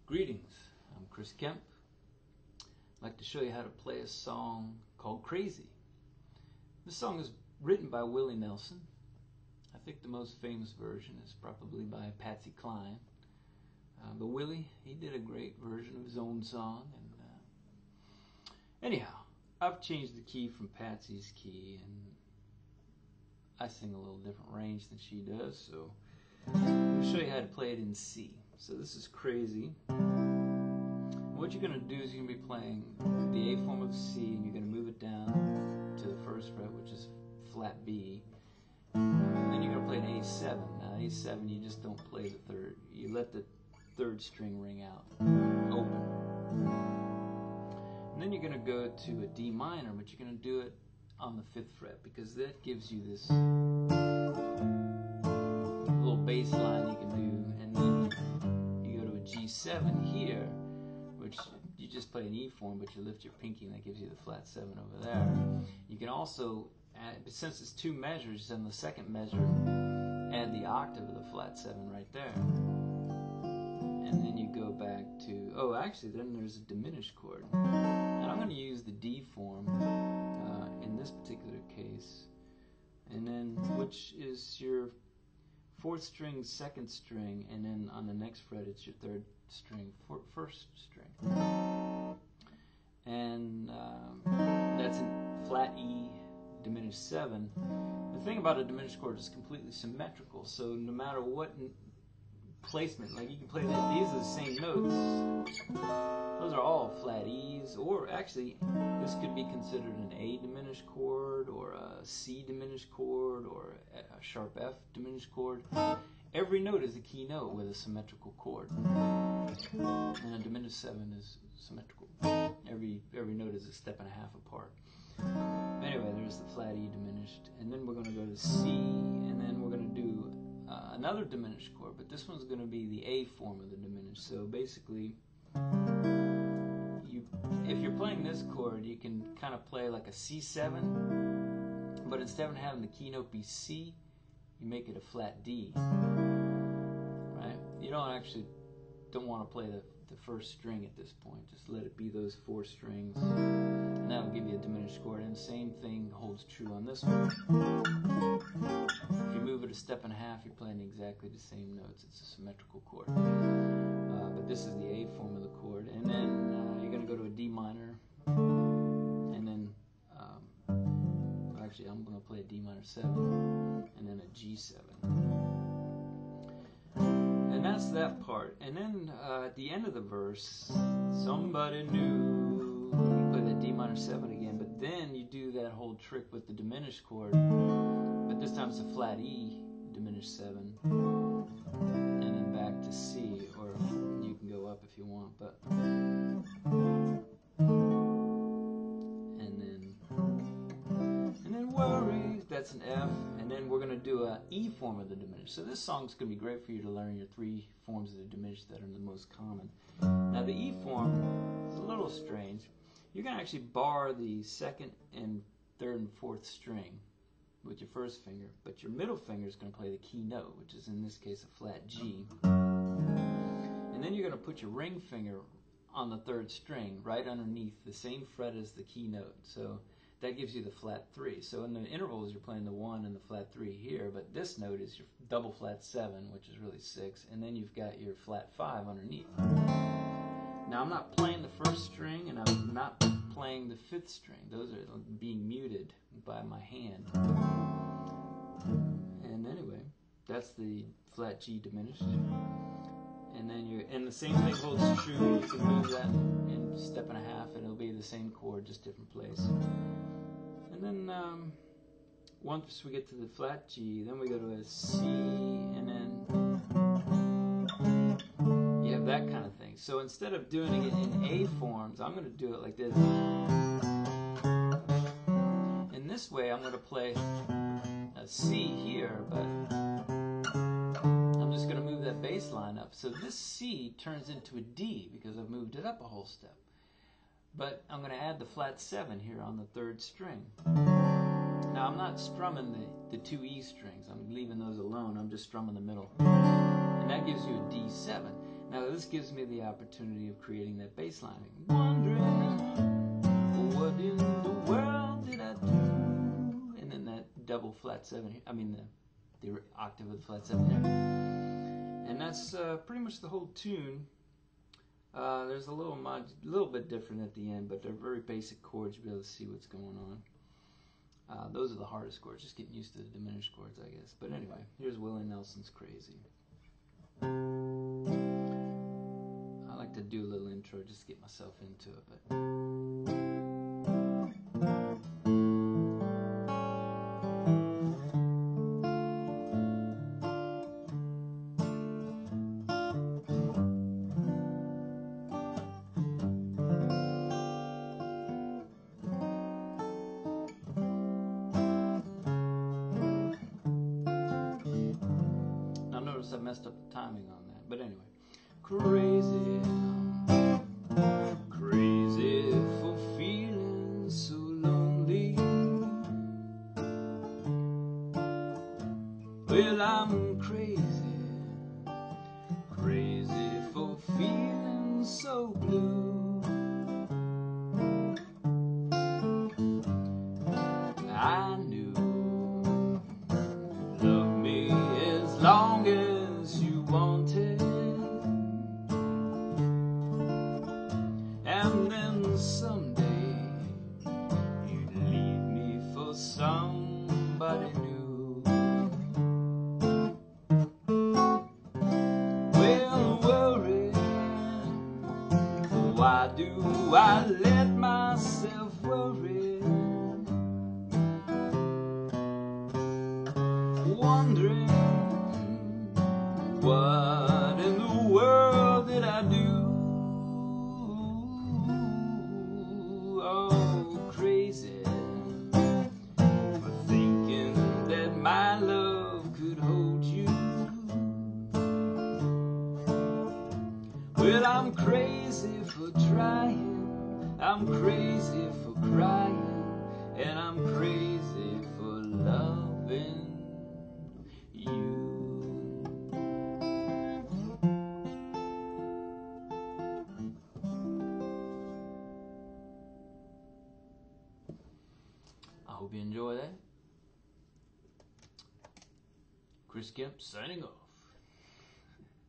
Greetings, I'm Chris Kemp. I'd like to show you how to play a song called Crazy. This song is written by Willy Nelson. I think the most famous version is probably by Patsy, Cline. But Willy, he did a great version of his own song. And anyhow, I've changed the key from Patsy's key, and I sing a little different range than she does, so I'll show you how to play it in C. So this is Crazy. What you're going to do is you're going to be playing the A form of C, and you're going to move it down to the first fret, which is flat B. And then you're going to play an A7. Now A7, you just don't play the third. You let the third string ring out, open. And then you're going to go to a D minor, but you're going to do it on the 5th fret, because that gives you this little bass line you can do. And then you go to a G7 here, which you just play an E form, but you lift your pinky, and that gives you the flat 7 over there. You can also add, but since it's 2 measures, on the 2nd measure, add the octave of the flat 7 right there. And then you go back to, oh, actually, then there's a diminished chord. And I'm going to use the D form in this particular case, and then which is your 4th string, 2nd string, and then on the next fret it's your 3rd string, 1st string. And that's in flat E, diminished 7. The thing about a diminished chord is it's completely symmetrical, so no matter what placement, like you can play that, these are the same notes. Those are all flat E's, or actually this could be considered an A diminished chord, or a C diminished chord, or a sharp F diminished chord. Every note is a key note with a symmetrical chord, and a diminished 7 is symmetrical. Every note is a step and a half apart. Anyway, there's the flat E diminished, and then we're going to go to C, and then we're going to do another diminished chord, but this one's going to be the A form of the diminished. So basically, if you're playing this chord, you can kind of play like a C7, but instead of having the key note be C, you make it a flat D. Right? You don't want to play the 1st string at this point. Just let it be those 4 strings, and that will give you a diminished chord. And the same thing holds true on this one. If you move it a step and a half, you're playing exactly the same notes. It's a symmetrical chord. But this is the A form of the chord. And then you're going to go to a D minor. And then, actually, I'm going to play a D minor 7. And then a G7. And that's that part. And then at the end of the verse, somebody knew. You play that D minor 7 again. But then you do that whole trick with the diminished chord. But this time it's a flat E diminished 7, and then back to C, or you can go up if you want, but and then worries, that's an F, and then we're going to do a E form of the diminished. So this song's going to be great for you to learn your 3 forms of the diminished that are the most common. Now the E form is a little strange. You're going to actually bar the 2nd and 3rd and 4th string with your 1st finger, but your middle finger is going to play the key note, which is in this case a flat G. And then you're going to put your ring finger on the 3rd string right underneath the same fret as the key note. So that gives you the flat 3. So in the intervals you're playing the 1 and the flat 3 here, but this note is your double flat 7, which is really 6, and then you've got your flat 5 underneath. Now I'm not playing the 1st string, and I'm not playing the 5th string. Those are being muted by my hand. And anyway, that's the flat G diminished. And then and the same thing holds true. You can move that in a step and a half, and it'll be the same chord, just different place. And then once we get to the flat G, then we go to a C, and then you have that kind of thing. So instead of doing it in A forms, I'm going to do it like this. In this way, I'm going to play a C here, but I'm just going to move that bass line up. So this C turns into a D because I've moved it up a whole step. But I'm going to add the flat 7 here on the 3rd string. Now I'm not strumming the 2 E strings. I'm leaving those alone. I'm just strumming the middle. And that gives you a D7. Now this gives me the opportunity of creating that bass line. Wondering, what in the world did I do? And then that double flat 7, I mean the octave of the flat 7 there. And that's pretty much the whole tune. There's a little bit different at the end, but they're very basic chords. You'll be able to see what's going on. Those are the hardest chords, just getting used to the diminished chords, I guess. But anyway, here's Willy Nelson's Crazy. I like to do a little intro just to get myself into it, but now notice I messed up the timing on that. But anyway, crazy. Crazy for feeling so lonely. Well, I'm crazy, crazy for feeling so blue. I knew love me as long as you wanted. And then someday you'd leave me for somebody new. Well, worry, why do I let myself worry? Wondering, what in the world did I do? Crazy for thinking that my love could hold you. Well, I'm crazy for trying, I'm crazy for crying, and I'm crazy for loving you. I hope you enjoy that. Chris Kemp signing off.